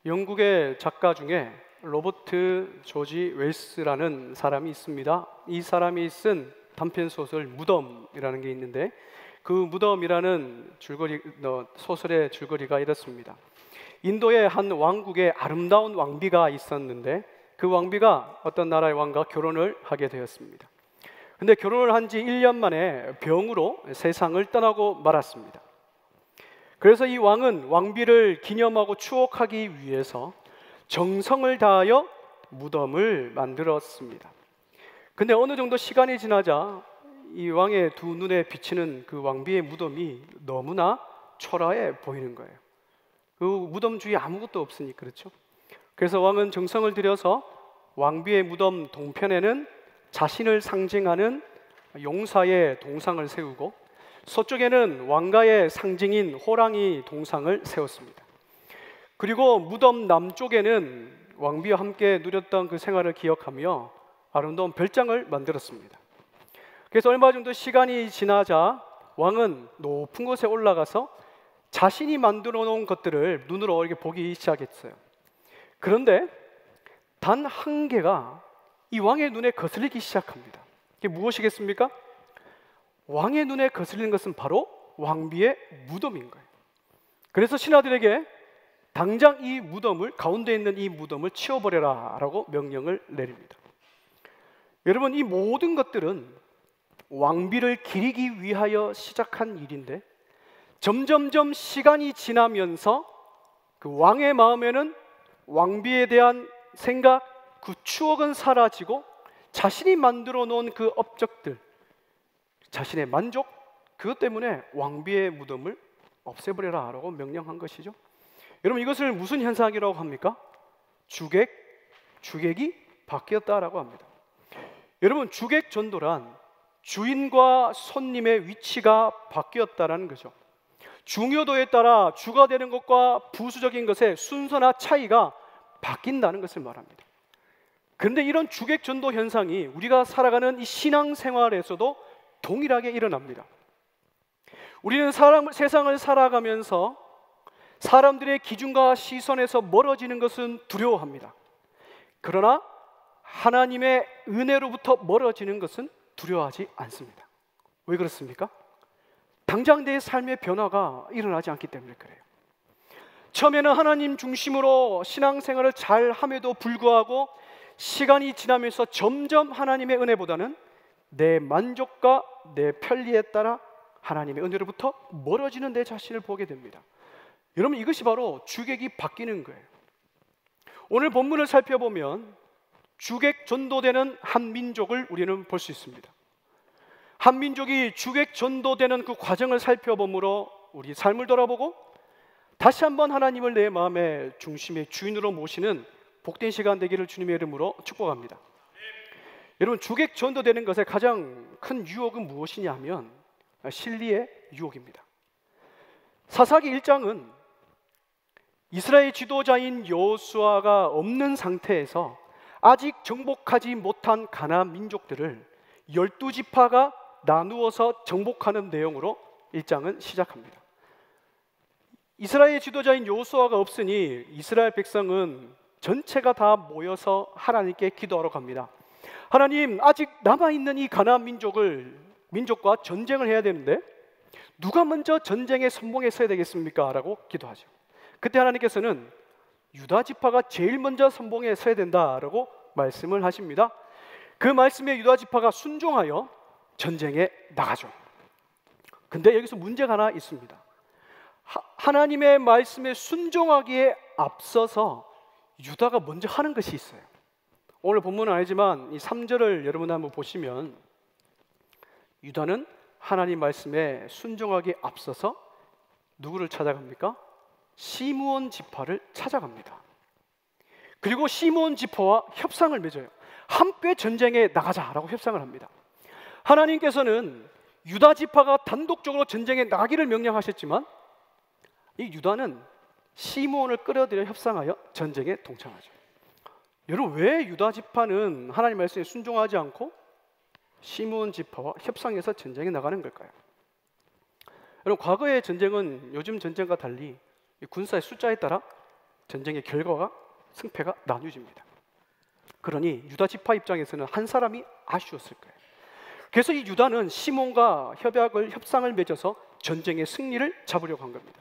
영국의 작가 중에 로버트 조지 웰스라는 사람이 있습니다. 이 사람이 쓴 단편 소설 무덤이라는 게 있는데, 그 무덤이라는 소설의 줄거리가 이렇습니다. 인도의 한 왕국에 아름다운 왕비가 있었는데, 그 왕비가 어떤 나라의 왕과 결혼을 하게 되었습니다. 근데 결혼을 한 지 1년 만에 병으로 세상을 떠나고 말았습니다. 그래서 이 왕은 왕비를 기념하고 추억하기 위해서 정성을 다하여 무덤을 만들었습니다. 근데 어느 정도 시간이 지나자 이 왕의 두 눈에 비치는 그 왕비의 무덤이 너무나 초라해 보이는 거예요. 그 무덤 주위에 아무것도 없으니 그렇죠. 그래서 왕은 정성을 들여서 왕비의 무덤 동편에는 자신을 상징하는 용사의 동상을 세우고, 서쪽에는 왕가의 상징인 호랑이 동상을 세웠습니다. 그리고 무덤 남쪽에는 왕비와 함께 누렸던 그 생활을 기억하며 아름다운 별장을 만들었습니다. 그래서 얼마 정도 시간이 지나자 왕은 높은 곳에 올라가서 자신이 만들어 놓은 것들을 눈으로 이렇게 보기 시작했어요. 그런데 단 한 개가 이 왕의 눈에 거슬리기 시작합니다. 이게 무엇이겠습니까? 왕의 눈에 거슬리는 것은 바로 왕비의 무덤인 거예요. 그래서 신하들에게 당장 이 무덤을, 가운데 있는 이 무덤을 치워버려라 라고 명령을 내립니다. 여러분, 이 모든 것들은 왕비를 기리기 위하여 시작한 일인데, 점점점 시간이 지나면서 그 왕의 마음에는 왕비에 대한 생각, 그 추억은 사라지고 자신이 만들어 놓은 그 업적들, 자신의 만족, 그것 때문에 왕비의 무덤을 없애버려라 라고 명령한 것이죠. 여러분, 이것을 무슨 현상이라고 합니까? 주객이 바뀌었다라고 합니다. 여러분, 주객 전도란 주인과 손님의 위치가 바뀌었다라는 거죠. 중요도에 따라 주가 되는 것과 부수적인 것의 순서나 차이가 바뀐다는 것을 말합니다. 그런데 이런 주객 전도 현상이 우리가 살아가는 이 신앙생활에서도 동일하게 일어납니다. 우리는 세상을 살아가면서 사람들의 기준과 시선에서 멀어지는 것은 두려워합니다. 그러나 하나님의 은혜로부터 멀어지는 것은 두려워하지 않습니다. 왜 그렇습니까? 당장 내 삶의 변화가 일어나지 않기 때문에 그래요. 처음에는 하나님 중심으로 신앙생활을 잘 함에도 불구하고 시간이 지나면서 점점 하나님의 은혜보다는 내 만족과 내 편리에 따라 하나님의 은혜로부터 멀어지는 내 자신을 보게 됩니다. 여러분, 이것이 바로 주객이 바뀌는 거예요. 오늘 본문을 살펴보면 주객 전도되는 한 민족을 우리는 볼 수 있습니다. 한 민족이 주객 전도되는 그 과정을 살펴보므로 우리 삶을 돌아보고 다시 한번 하나님을 내 마음의 중심의 주인으로 모시는 복된 시간 되기를 주님의 이름으로 축복합니다. 여러분, 주객 전도되는 것의 가장 큰 유혹은 무엇이냐 하면 진리의 유혹입니다. 사사기 1장은 이스라엘 지도자인 여호수아가 없는 상태에서 아직 정복하지 못한 가나안 민족들을 12지파가 나누어서 정복하는 내용으로 1장은 시작합니다. 이스라엘 지도자인 여호수아가 없으니 이스라엘 백성은 전체가 다 모여서 하나님께 기도하러 갑니다. 하나님, 아직 남아있는 이 가나안 민족과 전쟁을 해야 되는데 누가 먼저 전쟁의 선봉에 서야 되겠습니까? 라고 기도하죠. 그때 하나님께서는 유다 지파가 제일 먼저 선봉에 서야 된다라고 말씀을 하십니다. 그 말씀에 유다 지파가 순종하여 전쟁에 나가죠. 근데 여기서 문제가 하나 있습니다. 하나님의 말씀에 순종하기에 앞서서 유다가 먼저 하는 것이 있어요. 오늘 본문은 아니지만 이 3절을 여러분 한번 보시면 유다는 하나님 말씀에 순종하기에 앞서서 누구를 찾아갑니까? 시므온 지파를 찾아갑니다. 그리고 시므온 지파와 협상을 맺어요. 함께 전쟁에 나가자라고 협상을 합니다. 하나님께서는 유다 지파가 단독적으로 전쟁에 나가기를 명령하셨지만 이 유다는 시므온을 끌어들여 협상하여 전쟁에 동참하죠. 여러분, 왜 유다 지파는 하나님 말씀에 순종하지 않고 시므온 지파와 협상해서 전쟁에 나가는 걸까요? 여러분, 과거의 전쟁은 요즘 전쟁과 달리 군사의 숫자에 따라 전쟁의 결과가 승패가 나뉘어집니다. 그러니 유다 지파 입장에서는 한 사람이 아쉬웠을 거예요. 그래서 이 유다는 시몬과 협상을 맺어서 전쟁의 승리를 잡으려고 한 겁니다.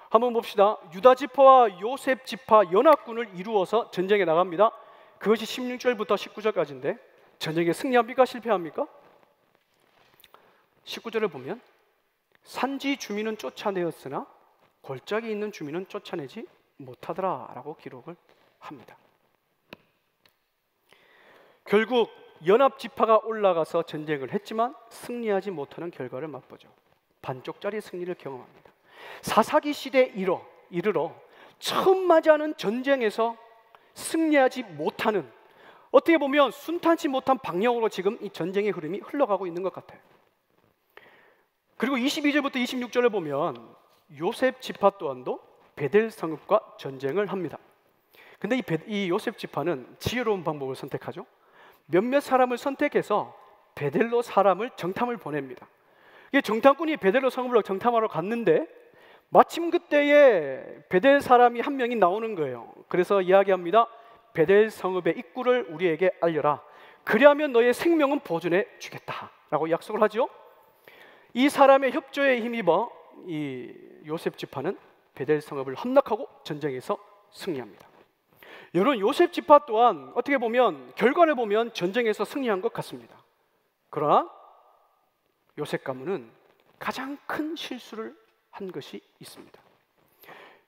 한번 봅시다. 유다 지파와 요셉 지파 연합군을 이루어서 전쟁에 나갑니다. 그것이 16절부터 19절까지인데 전쟁에 승리합니까? 실패합니까? 19절을 보면 산지 주민은 쫓아내었으나 골짜기 있는 주민은 쫓아내지 못하더라 라고 기록을 합니다. 결국 연합 지파가 올라가서 전쟁을 했지만 승리하지 못하는 결과를 맛보죠. 반쪽짜리 승리를 경험합니다. 사사기 시대에 이르러 처음 맞이하는 전쟁에서 승리하지 못하는, 어떻게 보면 순탄치 못한 방향으로 지금 이 전쟁의 흐름이 흘러가고 있는 것 같아요. 그리고 22절부터 26절을 보면 요셉 지파 또한도 베델 성읍과 전쟁을 합니다. 근데 이 요셉 지파는 지혜로운 방법을 선택하죠. 몇몇 사람을 선택해서 베델로 사람을 정탐을 보냅니다. 정탐꾼이 베델로 성읍을 정탐하러 갔는데 마침 그때에 베델 사람이 한 명이 나오는 거예요. 그래서 이야기합니다. 베델 성읍의 입구를 우리에게 알려라. 그리하면 너의 생명은 보존해 주겠다 라고 약속을 하죠. 이 사람의 협조에 힘입어 이 요셉 지파는 베델 성읍을 함락하고 전쟁에서 승리합니다. 여러분, 요셉 지파 또한 어떻게 보면 결과를 보면 전쟁에서 승리한 것 같습니다. 그러나 요셉 가문은 가장 큰 실수를 한 것이 있습니다.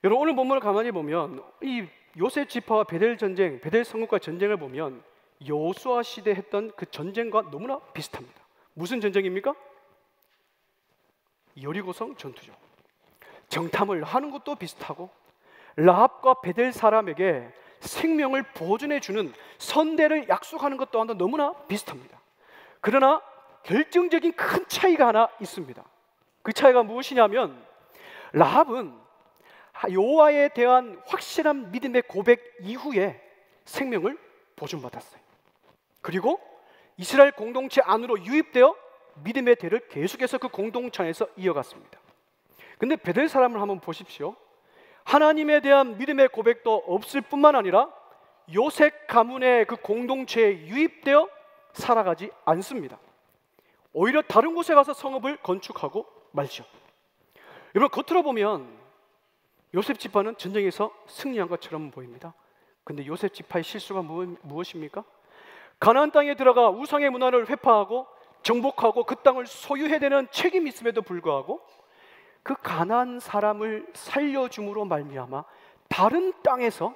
여러분, 오늘 본문을 가만히 보면 이 요셉 지파와 베델 전쟁, 베델 성읍과 전쟁을 보면 여호수아 시대 했던 그 전쟁과 너무나 비슷합니다. 무슨 전쟁입니까? 여리고성 전투죠. 정탐을 하는 것도 비슷하고 라합과 베델 사람에게 생명을 보존해 주는 선대를 약속하는 것 또한 너무나 비슷합니다. 그러나 결정적인 큰 차이가 하나 있습니다. 그 차이가 무엇이냐면 라합은 여호와에 대한 확실한 믿음의 고백 이후에 생명을 보존받았어요. 그리고 이스라엘 공동체 안으로 유입되어 믿음의 대를 계속해서 그 공동체 안에서 이어갔습니다. 근데 베델 사람을 한번 보십시오. 하나님에 대한 믿음의 고백도 없을 뿐만 아니라 요셉 가문의 그 공동체에 유입되어 살아가지 않습니다. 오히려 다른 곳에 가서 성읍을 건축하고 말죠. 여러분, 겉으로 보면 요셉 지파는 전쟁에서 승리한 것처럼 보입니다. 근데 요셉 지파의 실수가 무엇입니까? 가나안 땅에 들어가 우상의 문화를 회파하고 정복하고 그 땅을 소유해야 되는 책임이 있음에도 불구하고 그 가나안 사람을 살려줌으로 말미암아 다른 땅에서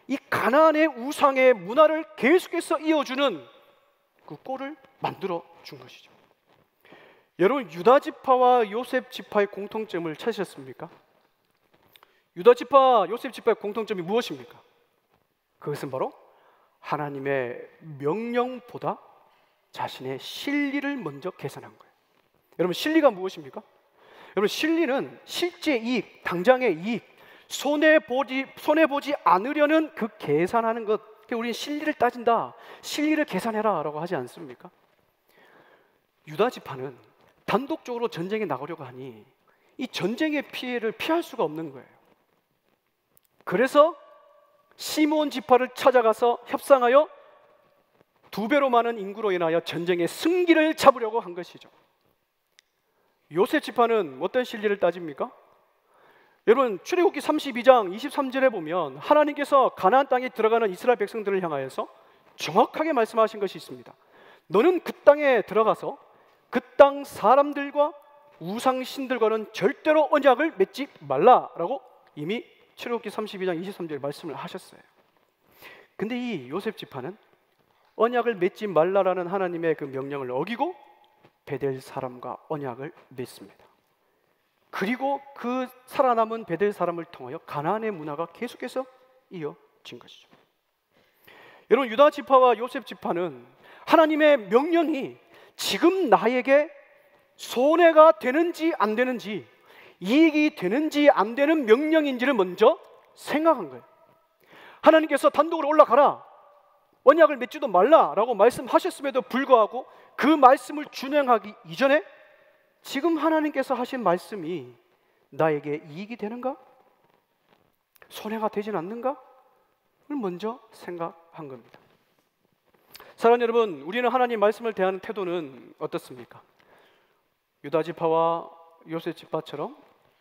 이 가나안의 우상의 문화를 계속해서 이어주는 그 꼴을 만들어 준 것이죠. 여러분, 유다 지파와 요셉 지파의 공통점을 찾으셨습니까? 유다 지파, 요셉 지파의 공통점이 무엇입니까? 그것은 바로 하나님의 명령보다 자신의 실리를 먼저 계산한 거예요. 여러분, 실리가 무엇입니까? 여러분, 실리는 실제 이익, 당장의 이익, 손해보지 않으려는 그 계산하는 것. 우리는 실리를 따진다, 실리를 계산해라 라고 하지 않습니까? 유다 지파는 단독적으로 전쟁에 나가려고 하니 이 전쟁의 피해를 피할 수가 없는 거예요. 그래서 시므온 지파를 찾아가서 협상하여 2배로 많은 인구로 인하여 전쟁의 승기를 잡으려고 한 것이죠. 요셉 지파는 어떤 실리를 따집니까? 여러분, 출애굽기 32장 23절에 보면 하나님께서 가나안 땅에 들어가는 이스라엘 백성들을 향하여서 정확하게 말씀하신 것이 있습니다. 너는 그 땅에 들어가서 그 땅 사람들과 우상신들과는 절대로 언약을 맺지 말라라고 이미 출애굽기 32장 23절에 말씀을 하셨어요. 근데 이 요셉 지파는 언약을 맺지 말라라는 하나님의 그 명령을 어기고 베델 사람과 언약을 맺습니다. 그리고 그 살아남은 베델 사람을 통하여 가나안의 문화가 계속해서 이어진 것이죠. 여러분, 유다 지파와 요셉 지파는 하나님의 명령이 지금 나에게 손해가 되는지 안 되는지, 이익이 되는지 안 되는 명령인지를 먼저 생각한 거예요. 하나님께서 단독으로 올라가라, 언약을 맺지도 말라라고 말씀하셨음에도 불구하고 그 말씀을 준행하기 이전에 지금 하나님께서 하신 말씀이 나에게 이익이 되는가? 손해가 되진 않는가? 를 먼저 생각한 겁니다. 사랑하는 여러분, 우리는 하나님 말씀을 대하는 태도는 어떻습니까? 유다 지파와 요셉 지파처럼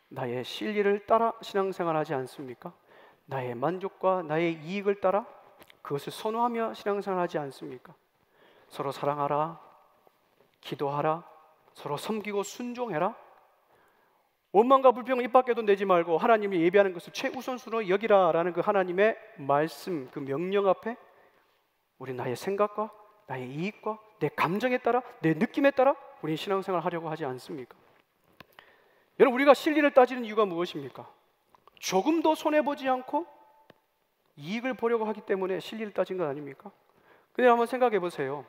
나의 실리를 따라 신앙생활하지 않습니까? 나의 만족과 나의 이익을 따라 그것을 선호하며 신앙생활하지 않습니까? 서로 사랑하라, 기도하라, 서로 섬기고 순종해라. 원망과 불평은 입 밖에도 내지 말고 하나님이 예비하는 것을 최우선순위로 여기라라는 그 하나님의 말씀, 그 명령 앞에 우리 나의 생각과 나의 이익과 내 감정에 따라, 내 느낌에 따라 우리 신앙생활을 하려고 하지 않습니까? 여러분, 우리가 실리를 따지는 이유가 무엇입니까? 조금도 손해보지 않고 이익을 보려고 하기 때문에 실리를 따진 것 아닙니까? 근데 한번 생각해 보세요.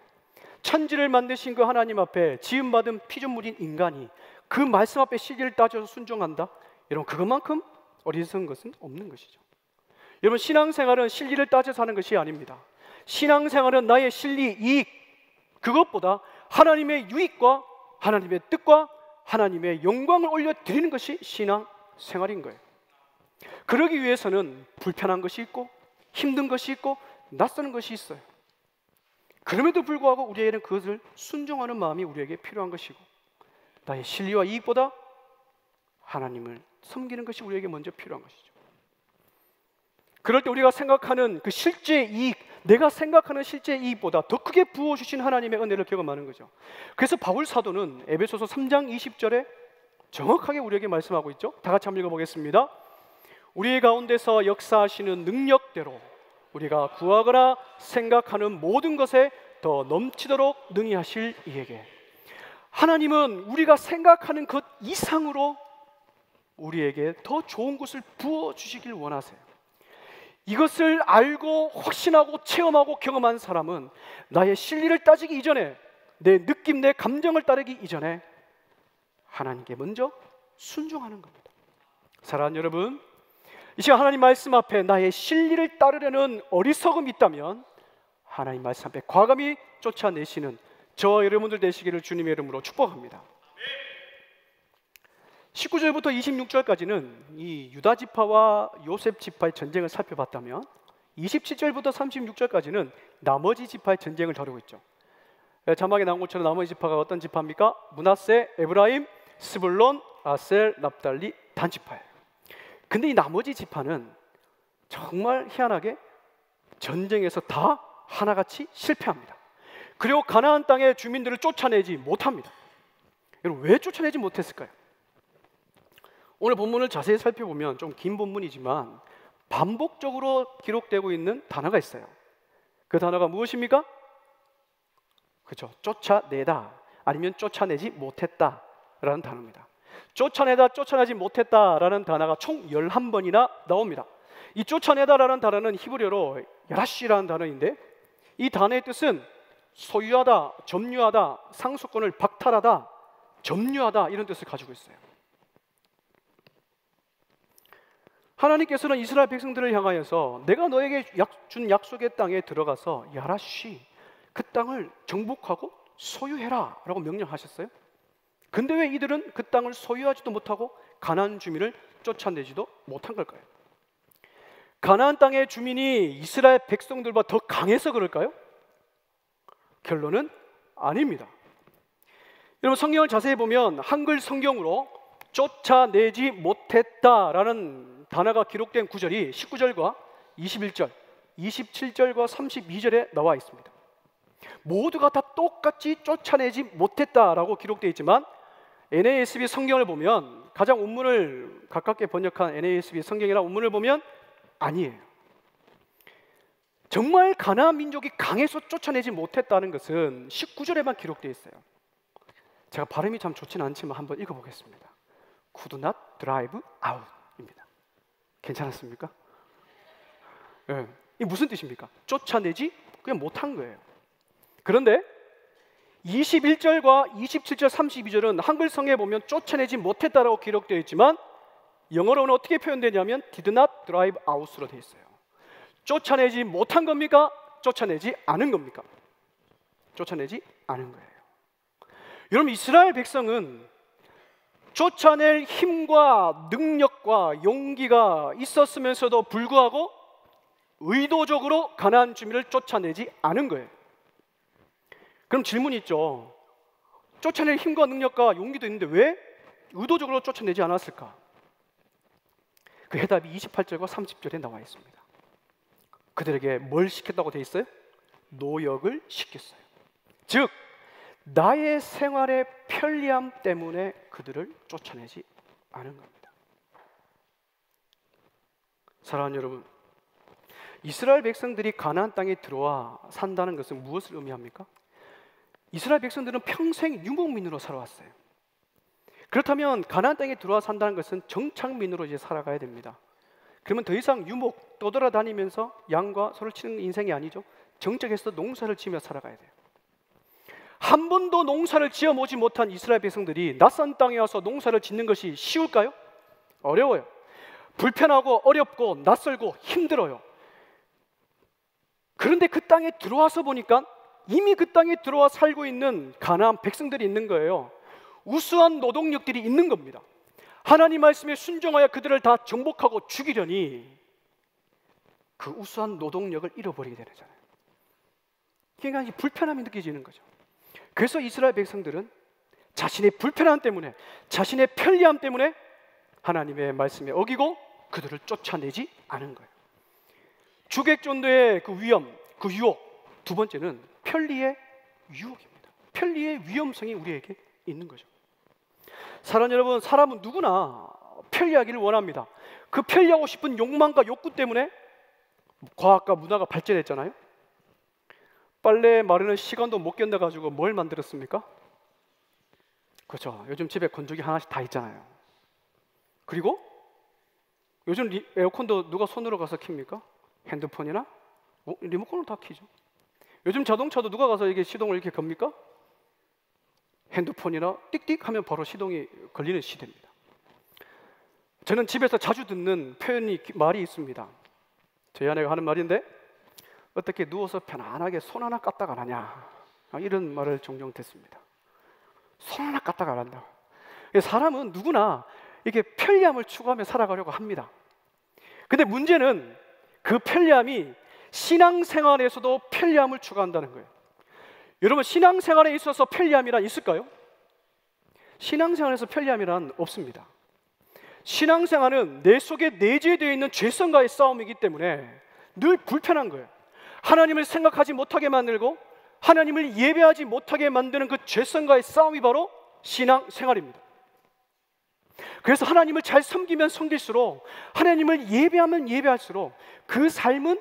천지를 만드신 그 하나님 앞에 지음받은 피조물인 인간이 그 말씀 앞에 실리를 따져서 순종한다? 여러분, 그것만큼 어리석은 것은 없는 것이죠. 여러분, 신앙생활은 실리를 따져서 하는 것이 아닙니다. 신앙생활은 나의 실리, 이익, 그것보다 하나님의 유익과 하나님의 뜻과 하나님의 영광을 올려드리는 것이 신앙생활인 거예요. 그러기 위해서는 불편한 것이 있고 힘든 것이 있고 낯서는 것이 있어요. 그럼에도 불구하고 우리에게는 그것을 순종하는 마음이 우리에게 필요한 것이고, 나의 실리와 이익보다 하나님을 섬기는 것이 우리에게 먼저 필요한 것이죠. 그럴 때 우리가 생각하는 그 실제 이익, 내가 생각하는 실제 이익보다 더 크게 부어주신 하나님의 은혜를 경험하는 거죠. 그래서 바울 사도는 에베소서 3장 20절에 정확하게 우리에게 말씀하고 있죠. 다 같이 한번 읽어보겠습니다. 우리 가운데서 역사하시는 능력대로 우리가 구하거나 생각하는 모든 것에 더 넘치도록 능히 하실 이에게. 하나님은 우리가 생각하는 것 이상으로 우리에게 더 좋은 것을 부어주시길 원하세요. 이것을 알고 확신하고 체험하고 경험한 사람은 나의 실리를 따지기 이전에, 내 느낌, 내 감정을 따르기 이전에 하나님께 먼저 순종하는 겁니다. 사랑하는 여러분, 이 시간 하나님 말씀 앞에 나의 실리를 따르려는 어리석음이 있다면 하나님 말씀 앞에 과감히 쫓아내시는 저와 여러분들 되시기를 주님의 이름으로 축복합니다. 19절부터 26절까지는 이 유다 지파와 요셉 지파의 전쟁을 살펴봤다면 27절부터 36절까지는 나머지 지파의 전쟁을 다루고 있죠. 자막에 나온 것처럼 나머지 지파가 어떤 지파입니까? 므낫세, 에브라임, 스불론, 아셀, 납달리, 단 지파예요. 근데 이 나머지 지파는 정말 희한하게 전쟁에서 다 하나같이 실패합니다. 그리고 가나안 땅의 주민들을 쫓아내지 못합니다. 여러분, 왜 쫓아내지 못했을까요? 오늘 본문을 자세히 살펴보면 좀 긴 본문이지만 반복적으로 기록되고 있는 단어가 있어요. 그 단어가 무엇입니까? 그렇죠, 쫓아내다 아니면 쫓아내지 못했다 라는 단어입니다. 쫓아내다, 쫓아내지 못했다라는 단어가 총 11번이나 나옵니다. 이 쫓아내다라는 단어는 히브리어로 야라시라는 단어인데, 이 단어의 뜻은 소유하다, 점유하다, 상속권을 박탈하다, 점유하다 이런 뜻을 가지고 있어요. 하나님께서는 이스라엘 백성들을 향하여서 내가 너에게 준 약속의 땅에 들어가서 야라시, 그 땅을 정복하고 소유해라 라고 명령하셨어요. 근데 왜 이들은 그 땅을 소유하지도 못하고 가나안 주민을 쫓아내지도 못한 걸까요? 가나안 땅의 주민이 이스라엘 백성들보다 더 강해서 그럴까요? 결론은 아닙니다. 여러분, 성경을 자세히 보면 한글 성경으로 쫓아내지 못했다라는 단어가 기록된 구절이 19절과 21절, 27절과 32절에 나와 있습니다. 모두가 다 똑같이 쫓아내지 못했다라고 기록되어 있지만 NASB 성경을 보면, 가장 원문을 가깝게 번역한 NASB 성경이나 원문을 보면 아니에요. 정말 가나안 민족이 강해서 쫓아내지 못했다는 것은 19절에만 기록되어 있어요. 제가 발음이 참 좋지는 않지만 한번 읽어보겠습니다. Could not drive out 입니다. 괜찮았습니까? 네. 이게 무슨 뜻입니까? 쫓아내지 그냥 못한 거예요. 그런데 21절과 27절, 32절은 한글 성에 보면 쫓아내지 못했다라고 기록되어 있지만 영어로는 어떻게 표현되냐면 did not drive out으로 되어 있어요. 쫓아내지 못한 겁니까? 쫓아내지 않은 겁니까? 쫓아내지 않은 거예요. 여러분, 이스라엘 백성은 쫓아낼 힘과 능력과 용기가 있었으면서도 불구하고 의도적으로 가나안 주민을 쫓아내지 않은 거예요. 그럼 질문이 있죠. 쫓아낼 힘과 능력과 용기도 있는데 왜 의도적으로 쫓아내지 않았을까? 그 해답이 28절과 30절에 나와 있습니다. 그들에게 뭘 시켰다고 돼 있어요? 노역을 시켰어요. 즉 나의 생활의 편리함 때문에 그들을 쫓아내지 않은 겁니다. 사랑하는 여러분, 이스라엘 백성들이 가나안 땅에 들어와 산다는 것은 무엇을 의미합니까? 이스라엘 백성들은 평생 유목민으로 살아왔어요. 그렇다면 가나안 땅에 들어와 산다는 것은 정착민으로 이제 살아가야 됩니다. 그러면 더 이상 유목 떠돌아다니면서 양과 소를 치는 인생이 아니죠. 정착해서 농사를 지으며 살아가야 돼요. 한 번도 농사를 지어보지 못한 이스라엘 백성들이 낯선 땅에 와서 농사를 짓는 것이 쉬울까요? 어려워요. 불편하고 어렵고 낯설고 힘들어요. 그런데 그 땅에 들어와서 보니까 이미 그 땅에 들어와 살고 있는 가나안 백성들이 있는 거예요. 우수한 노동력들이 있는 겁니다. 하나님 말씀에 순종하여 그들을 다 정복하고 죽이려니 그 우수한 노동력을 잃어버리게 되잖아요. 그러니까 불편함이 느껴지는 거죠. 그래서 이스라엘 백성들은 자신의 불편함 때문에, 자신의 편리함 때문에 하나님의 말씀에 어기고 그들을 쫓아내지 않은 거예요. 주객전도의 그 위험, 그 유혹. 두 번째는 편리의 유혹입니다. 편리의 위험성이 우리에게 있는 거죠. 사랑하는 여러분, 사람은 누구나 편리하기를 원합니다. 그 편리하고 싶은 욕망과 욕구 때문에 과학과 문화가 발전했잖아요. 빨래 마르는 시간도 못 견뎌가지고 뭘 만들었습니까? 그렇죠. 요즘 집에 건조기 하나씩 다 있잖아요. 그리고 요즘 에어컨도 누가 손으로 가서 켭니까? 핸드폰이나 리모컨으로 다 켜죠. 요즘 자동차도 누가 가서 이게 시동을 이렇게 겁니까? 핸드폰이나 띡띡 하면 바로 시동이 걸리는 시대입니다. 저는 집에서 자주 듣는 말이 있습니다. 저희 아내가 하는 말인데, 어떻게 누워서 편안하게 손 하나 까딱 안 하냐, 이런 말을 종종 듣습니다. 손 하나 까딱 안 한다. 사람은 누구나 이렇게 편리함을 추구하며 살아가려고 합니다. 근데 문제는 그 편리함이 신앙생활에서도 편리함을 추구한다는 거예요. 여러분, 신앙생활에 있어서 편리함이란 있을까요? 신앙생활에서 편리함이란 없습니다. 신앙생활은 내 속에 내재되어 있는 죄성과의 싸움이기 때문에 늘 불편한 거예요. 하나님을 생각하지 못하게 만들고 하나님을 예배하지 못하게 만드는 그 죄성과의 싸움이 바로 신앙생활입니다. 그래서 하나님을 잘 섬기면 섬길수록, 하나님을 예배하면 예배할수록 그 삶은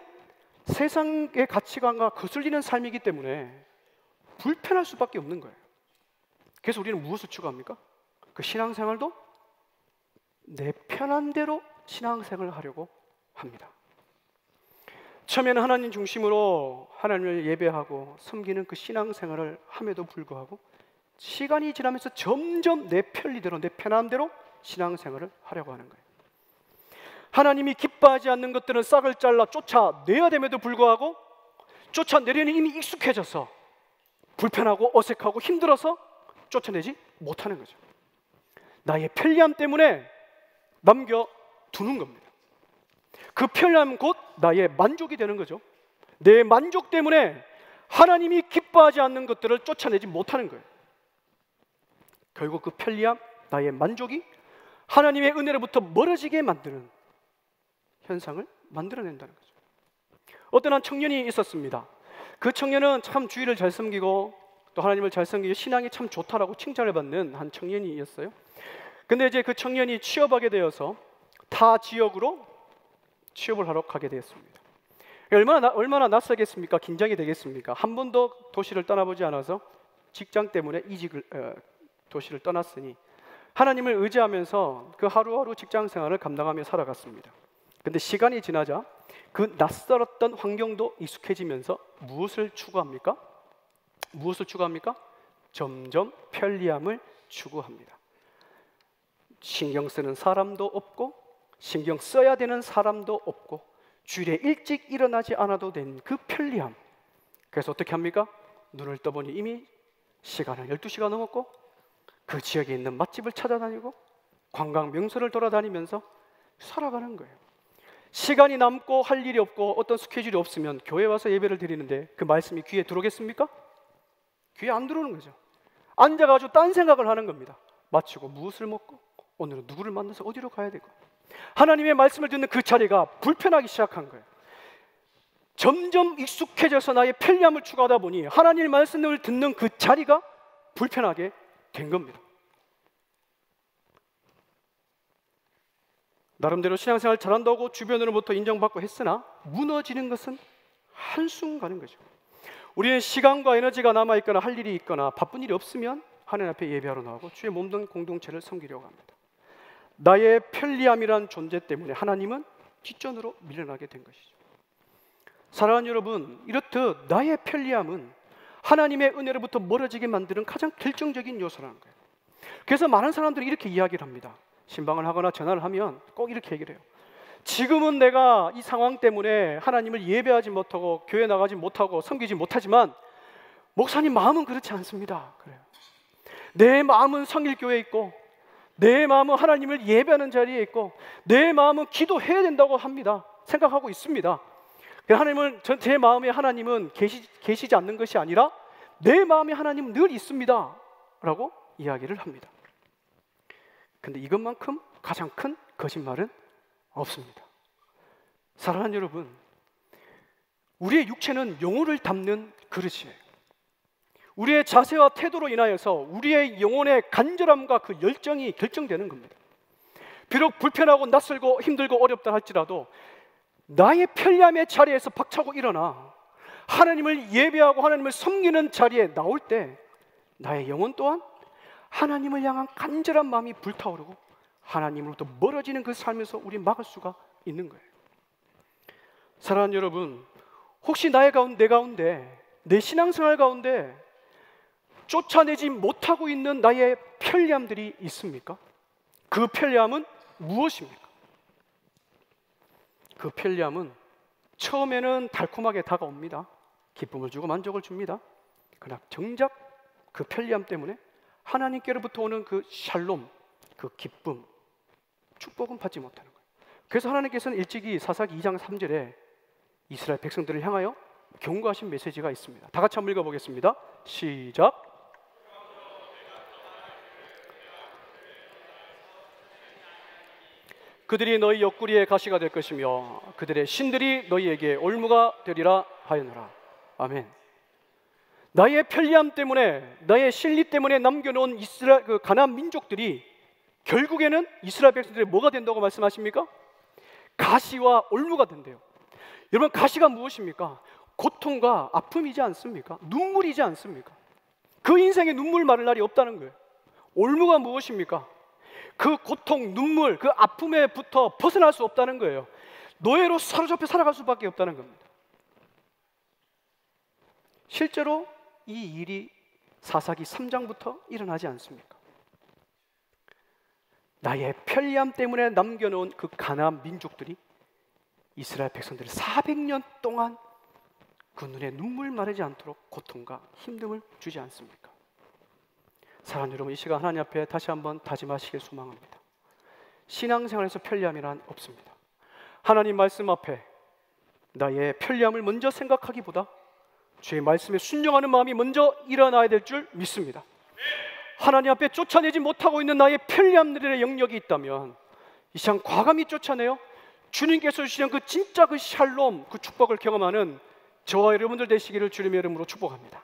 세상의 가치관과 거슬리는 삶이기 때문에 불편할 수밖에 없는 거예요. 그래서 우리는 무엇을 추구합니까? 그 신앙생활도 내 편한 대로 신앙생활을 하려고 합니다. 처음에는 하나님 중심으로 하나님을 예배하고 섬기는 그 신앙생활을 함에도 불구하고 시간이 지나면서 점점 내 편리대로, 내 편한 대로 신앙생활을 하려고 하는 거예요. 하나님이 기뻐하지 않는 것들은 싹을 잘라 쫓아내야 됨에도 불구하고 쫓아내려니 이미 익숙해져서 불편하고 어색하고 힘들어서 쫓아내지 못하는 거죠. 나의 편리함 때문에 남겨두는 겁니다. 그 편리함은 곧 나의 만족이 되는 거죠. 내 만족 때문에 하나님이 기뻐하지 않는 것들을 쫓아내지 못하는 거예요. 결국 그 편리함, 나의 만족이 하나님의 은혜로부터 멀어지게 만드는 현상을 만들어낸다는 거죠. 어떤 한 청년이 있었습니다. 그 청년은 참 주의를 잘 섬기고 또 하나님을 잘 섬기고 신앙이 참 좋다라고 칭찬을 받는 한 청년이었어요. 근데 이제 그 청년이 취업하게 되어서 타 지역으로 취업을 하러 가게 되었습니다. 얼마나 낯설겠습니까? 긴장이 되겠습니까? 한 번도 도시를 떠나보지 않아서 직장 때문에 도시를 떠났으니 하나님을 의지하면서 그 하루하루 직장 생활을 감당하며 살아갔습니다. 근데 시간이 지나자 그 낯설었던 환경도 익숙해지면서 무엇을 추구합니까? 점점 편리함을 추구합니다. 신경 쓰는 사람도 없고 신경 써야 되는 사람도 없고 주일에 일찍 일어나지 않아도 된 그 편리함. 그래서 어떻게 합니까? 눈을 떠보니 이미 시간은 12시가 넘었고 그 지역에 있는 맛집을 찾아다니고 관광 명소를 돌아다니면서 살아가는 거예요. 시간이 남고 할 일이 없고 어떤 스케줄이 없으면 교회 와서 예배를 드리는데 그 말씀이 귀에 들어오겠습니까? 귀에 안 들어오는 거죠. 앉아가지고 딴 생각을 하는 겁니다. 마치고 무엇을 먹고 오늘은 누구를 만나서 어디로 가야 되고, 하나님의 말씀을 듣는 그 자리가 불편하기 시작한 거예요. 점점 익숙해져서 나의 편리함을 추구하다 보니 하나님의 말씀을 듣는 그 자리가 불편하게 된 겁니다. 나름대로 신앙생활 잘한다고 주변으로부터 인정받고 했으나 무너지는 것은 한순간인 거죠. 우리는 시간과 에너지가 남아있거나 할 일이 있거나 바쁜 일이 없으면 하나님 앞에 예배하러 나오고 주의 몸된 공동체를 섬기려고 합니다. 나의 편리함이란 존재 때문에 하나님은 뒷전으로 밀려나게 된 것이죠. 사랑하는 여러분, 이렇듯 나의 편리함은 하나님의 은혜로부터 멀어지게 만드는 가장 결정적인 요소라는 거예요. 그래서 많은 사람들이 이렇게 이야기를 합니다. 신방을 하거나 전화를 하면 꼭 이렇게 얘기를 해요. 지금은 내가 이 상황 때문에 하나님을 예배하지 못하고 교회 나가지 못하고 섬기지 못하지만 목사님 마음은 그렇지 않습니다. 그래요. 내 마음은 성일교회에 있고 내 마음은 하나님을 예배하는 자리에 있고 내 마음은 기도해야 된다고 합니다. 생각하고 있습니다. 하나님은, 제 마음에 하나님은 계시지 않는 것이 아니라 내 마음에 하나님은 늘 있습니다 라고 이야기를 합니다. 근데 이것만큼 가장 큰 거짓말은 없습니다. 사랑하는 여러분, 우리의 육체는 영혼을 담는 그릇이에요. 우리의 자세와 태도로 인하여서 우리의 영혼의 간절함과 그 열정이 결정되는 겁니다. 비록 불편하고 낯설고 힘들고 어렵다 할지라도 나의 편리함의 자리에서 박차고 일어나 하나님을 예배하고 하나님을 섬기는 자리에 나올 때 나의 영혼 또한 하나님을 향한 간절한 마음이 불타오르고 하나님으로부터 멀어지는 그 삶에서 우리 막을 수가 있는 거예요. 사랑하는 여러분, 혹시 내 가운데 내 신앙생활 가운데 쫓아내지 못하고 있는 나의 편리함들이 있습니까? 그 편리함은 무엇입니까? 그 편리함은 처음에는 달콤하게 다가옵니다. 기쁨을 주고 만족을 줍니다. 그러나 정작 그 편리함 때문에 하나님께로부터 오는 그 샬롬, 그 기쁨, 축복은 받지 못하는 거예요. 그래서 하나님께서는 일찍이 사사기 2장 3절에 이스라엘 백성들을 향하여 경고하신 메시지가 있습니다. 다 같이 한번 읽어보겠습니다. 시작. 그들이 너희 옆구리에 가시가 될 것이며 그들의 신들이 너희에게 올무가 되리라 하였노라. 아멘. 나의 편리함 때문에, 나의 실리 때문에 남겨놓은 그 가나안 민족들이 결국에는 이스라엘 백성들이 뭐가 된다고 말씀하십니까? 가시와 올무가 된대요. 여러분, 가시가 무엇입니까? 고통과 아픔이지 않습니까? 눈물이지 않습니까? 그 인생에 눈물 마를 날이 없다는 거예요. 올무가 무엇입니까? 그 고통, 눈물, 그 아픔에부터 벗어날 수 없다는 거예요. 노예로 사로잡혀 살아갈 수밖에 없다는 겁니다. 실제로 이 일이 사사기 3장부터 일어나지 않습니까? 나의 편리함 때문에 남겨놓은 그 가나안 민족들이 이스라엘 백성들을 400년 동안 그 눈에 눈물 마르지 않도록 고통과 힘듦을 주지 않습니까? 사랑하는 여러분, 이 시간 하나님 앞에 다시 한번 다짐하시길 소망합니다. 신앙생활에서 편리함이란 없습니다. 하나님 말씀 앞에 나의 편리함을 먼저 생각하기보다 주의 말씀에 순종하는 마음이 먼저 일어나야 될 줄 믿습니다. 하나님 앞에 쫓아내지 못하고 있는 나의 편리함들의 영역이 있다면 이 시간 과감히 쫓아내요 주님께서 주시는 그 진짜 그 샬롬, 그 축복을 경험하는 저와 여러분들 되시기를 주님의 이름으로 축복합니다.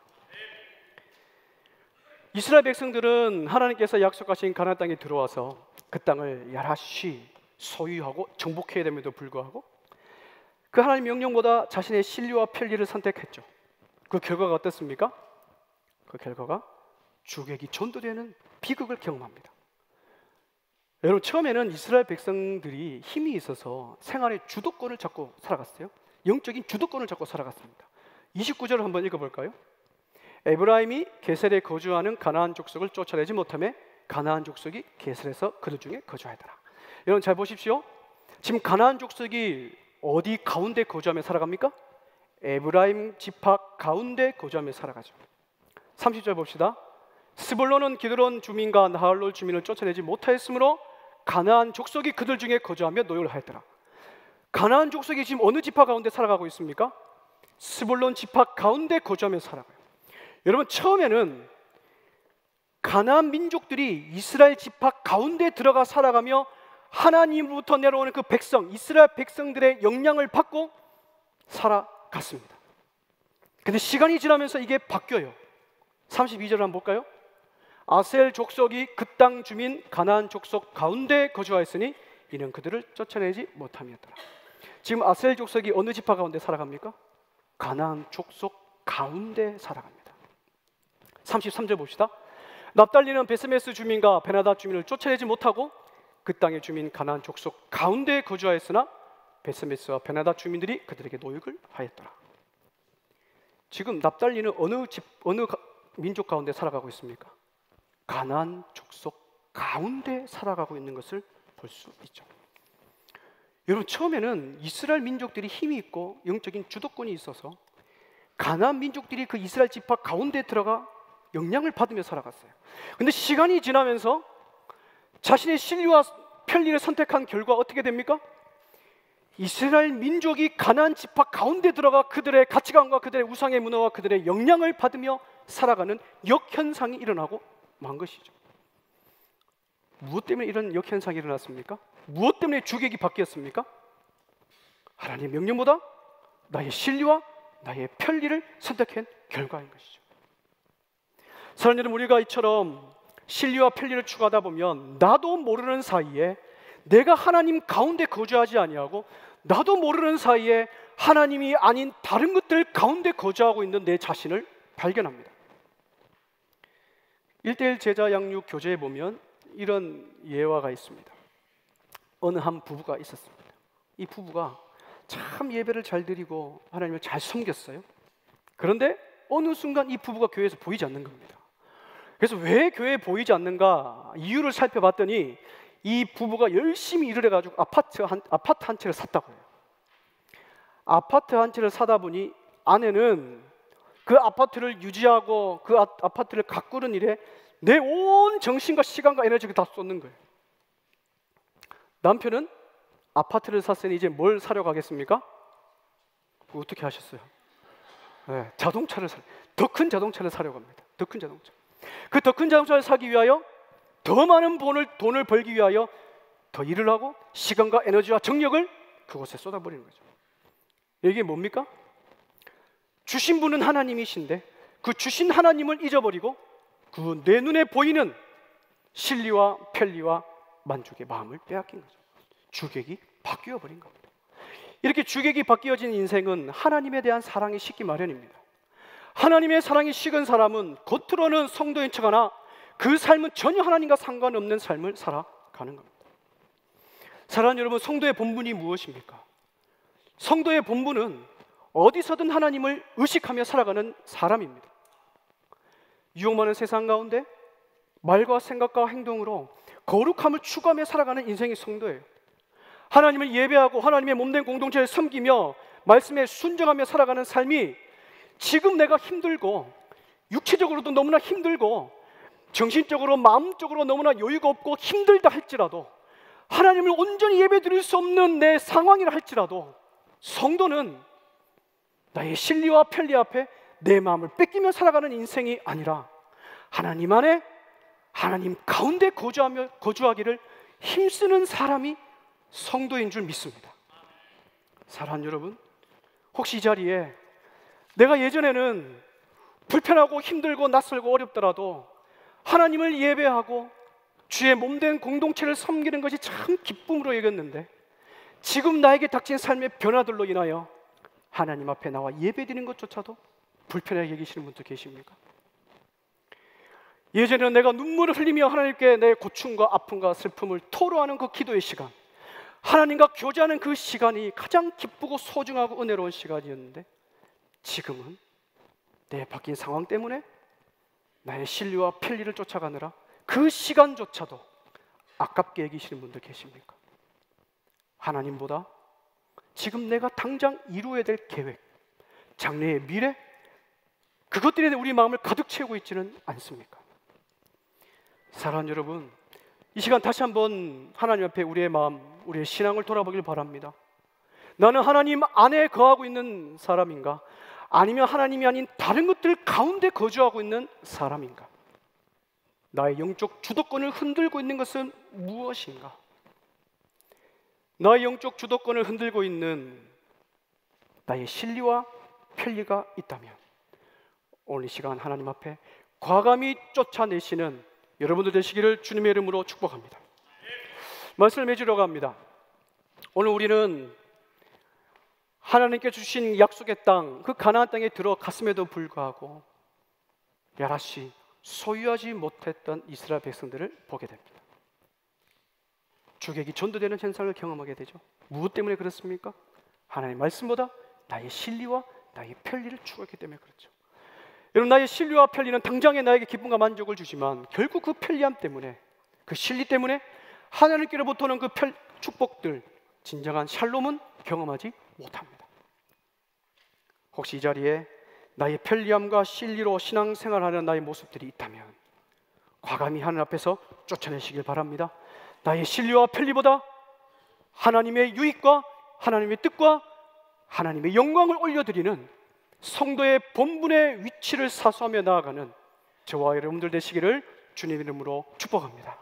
이스라엘 백성들은 하나님께서 약속하신 가나안 땅에 들어와서 그 땅을 야라시 소유하고 정복해야 됨에도 불구하고 그 하나님 명령보다 자신의 신뢰와 편리를 선택했죠. 그 결과가 어떻습니까? 그 결과가 주객이 전도되는 비극을 경험합니다. 여러분, 처음에는 이스라엘 백성들이 힘이 있어서 생활의 주도권을 잡고 살아갔어요. 영적인 주도권을 잡고 살아갔습니다. 29절을 한번 읽어볼까요? 에브라임이 게셀에 거주하는 가나안 족속을 쫓아내지 못하며 가나안 족속이 게셀에서 그들 중에 거주하더라. 여러분 잘 보십시오. 지금 가나안 족속이 어디 가운데 거주하며 살아갑니까? 에브라임 지파 가운데 거주하며 살아가죠. 30절 봅시다. 스불론은 기드론 주민과 나할롤 주민을 쫓아내지 못하였으므로 가나안 족속이 그들 중에 거주하며 노역을 하였더라. 가나안 족속이 지금 어느 지파 가운데 살아가고 있습니까? 스불론 지파 가운데 거주하며 살아가요. 여러분, 처음에는 가나안 민족들이 이스라엘 지파 가운데 들어가 살아가며 하나님으로부터 내려오는 그 백성, 이스라엘 백성들의 영향을 받고 살아갔습니다. 근데 시간이 지나면서 이게 바뀌어요. 32절 한번 볼까요? 아셀 족속이 그 땅 주민 가나안 족속 가운데 거주하였으니 이는 그들을 쫓아내지 못함이었더라. 지금 아셀 족속이 어느 지파 가운데 살아갑니까? 가나안 족속 가운데 살아갑니다. 33절 봅시다. 납달리는 베스메스 주민과 베나다 주민을 쫓아내지 못하고 그 땅의 주민 가나안 족속 가운데 거주하였으나 베스메스와 베나다 주민들이 그들에게 노역을 하였더라. 지금 납달리는 어느 민족 가운데 살아가고 있습니까? 가나안 족속 가운데 살아가고 있는 것을 볼 수 있죠. 여러분, 처음에는 이스라엘 민족들이 힘이 있고 영적인 주도권이 있어서 가나안 민족들이 그 이스라엘 지파 가운데 들어가 영향을 받으며 살아갔어요. 근데 시간이 지나면서 자신의 신리와 편리를 선택한 결과 어떻게 됩니까? 이스라엘 민족이 가나안 지파 가운데 들어가 그들의 가치관과 그들의 우상의 문화와 그들의 영향을 받으며 살아가는 역현상이 일어나고 만 것이죠. 무엇 때문에 이런 역현상이 일어났습니까? 무엇 때문에 주객이 바뀌었습니까? 하나님의 명령보다 나의 신리와 나의 편리를 선택한 결과인 것이죠. 사랑하는 여러분, 우리가 이처럼 신리와 편리를 추구하다 보면 나도 모르는 사이에 내가 하나님 가운데 거주하지 아니하고 나도 모르는 사이에 하나님이 아닌 다른 것들 가운데 거주하고 있는 내 자신을 발견합니다. 1:1 제자 양육 교재에 보면 이런 예화가 있습니다. 어느 한 부부가 있었습니다. 이 부부가 참 예배를 잘 드리고 하나님을 잘 섬겼어요. 그런데 어느 순간 이 부부가 교회에서 보이지 않는 겁니다. 그래서 왜 교회에 보이지 않는가 이유를 살펴봤더니 이 부부가 열심히 일을 해가지고 아파트 한 채를 샀다고 해요. 아파트 한 채를 사다 보니 아내는 그 아파트를 유지하고 그 아파트를 가꾸는 일에 내 온 정신과 시간과 에너지를 다 쏟는 거예요. 남편은 아파트를 샀으니 이제 뭘 사려 가겠습니까? 어떻게 하셨어요? 네, 자동차를 더 큰 자동차를 사려고 합니다. 더 큰 자동차. 그 더 큰 자동차를 사기 위하여 더 많은 돈을 벌기 위하여 더 일을 하고 시간과 에너지와 정력을 그곳에 쏟아버리는 거죠. 이게 뭡니까? 주신 분은 하나님이신데 그 주신 하나님을 잊어버리고 그 내 눈에 보이는 신리와 편리와 만족의 마음을 빼앗긴 거죠. 주객이 바뀌어 버린 겁니다. 이렇게 주객이 바뀌어진 인생은 하나님에 대한 사랑이 식기 마련입니다. 하나님의 사랑이 식은 사람은 겉으로는 성도인 척하나 그 삶은 전혀 하나님과 상관없는 삶을 살아가는 겁니다. 사랑하는 여러분, 성도의 본분이 무엇입니까? 성도의 본분은 어디서든 하나님을 의식하며 살아가는 사람입니다. 유혹 많은 세상 가운데 말과 생각과 행동으로 거룩함을 추구하며 살아가는 인생이 성도예요. 하나님을 예배하고 하나님의 몸된 공동체를 섬기며 말씀에 순종하며 살아가는 삶이 지금 내가 힘들고 육체적으로도 너무나 힘들고 정신적으로 마음적으로 너무나 여유가 없고 힘들다 할지라도 하나님을 온전히 예배드릴 수 없는 내 상황이라 할지라도 성도는 나의 신리와 편리 앞에 내 마음을 뺏기며 살아가는 인생이 아니라 하나님 안에 하나님 가운데 거주하기를 힘쓰는 사람이 성도인 줄 믿습니다. 사랑하는 여러분, 혹시 이 자리에 내가 예전에는 불편하고 힘들고 낯설고 어렵더라도 하나님을 예배하고 주의 몸된 공동체를 섬기는 것이 참 기쁨으로 여겼는데 지금 나에게 닥친 삶의 변화들로 인하여 하나님 앞에 나와 예배드리는 것조차도 불편하게 여기시는 분도 계십니까? 예전에는 내가 눈물을 흘리며 하나님께 내 고충과 아픔과 슬픔을 토로하는 그 기도의 시간, 하나님과 교제하는 그 시간이 가장 기쁘고 소중하고 은혜로운 시간이었는데 지금은 내 바뀐 상황 때문에 나의 신리와 편리를 쫓아가느라 그 시간조차도 아깝게 여기시는 분들 계십니까? 하나님보다 지금 내가 당장 이루어야 될 계획, 장래의 미래, 그것들이 우리 마음을 가득 채우고 있지는 않습니까? 사랑하는 여러분, 이 시간 다시 한번 하나님 앞에 우리의 마음, 우리의 신앙을 돌아보길 바랍니다. 나는 하나님 안에 거하고 있는 사람인가? 아니면 하나님이 아닌 다른 것들 가운데 거주하고 있는 사람인가? 나의 영적 주도권을 흔들고 있는 것은 무엇인가? 나의 영적 주도권을 흔들고 있는 나의 진리와 편리가 있다면 오늘 이 시간 하나님 앞에 과감히 쫓아내시는 여러분들 되시기를 주님의 이름으로 축복합니다. 말씀을 맺으려고 합니다. 오늘 우리는 하나님께 주신 약속의 땅, 그 가나안 땅에 들어갔음에도 불구하고 야라시 소유하지 못했던 이스라엘 백성들을 보게 됩니다. 주객이 전도되는 현상을 경험하게 되죠. 무엇 때문에 그렇습니까? 하나님의 말씀보다 나의 진리와 나의 편리를 추구했기 때문에 그렇죠. 여러분, 나의 진리와 편리는 당장에 나에게 기쁨과 만족을 주지만 결국 그 편리함 때문에, 그 진리 때문에 하나님께로부터 오는 그 축복들, 진정한 샬롬은 경험하지 못합니다. 혹시 이 자리에 나의 편리함과 진리로 신앙생활하는 나의 모습들이 있다면 과감히 하나님 앞에서 쫓아내시길 바랍니다. 나의 진리와 편리보다 하나님의 유익과 하나님의 뜻과 하나님의 영광을 올려드리는 성도의 본분의 위치를 사수하며 나아가는 저와 여러분들 되시기를 주님 이름으로 축복합니다.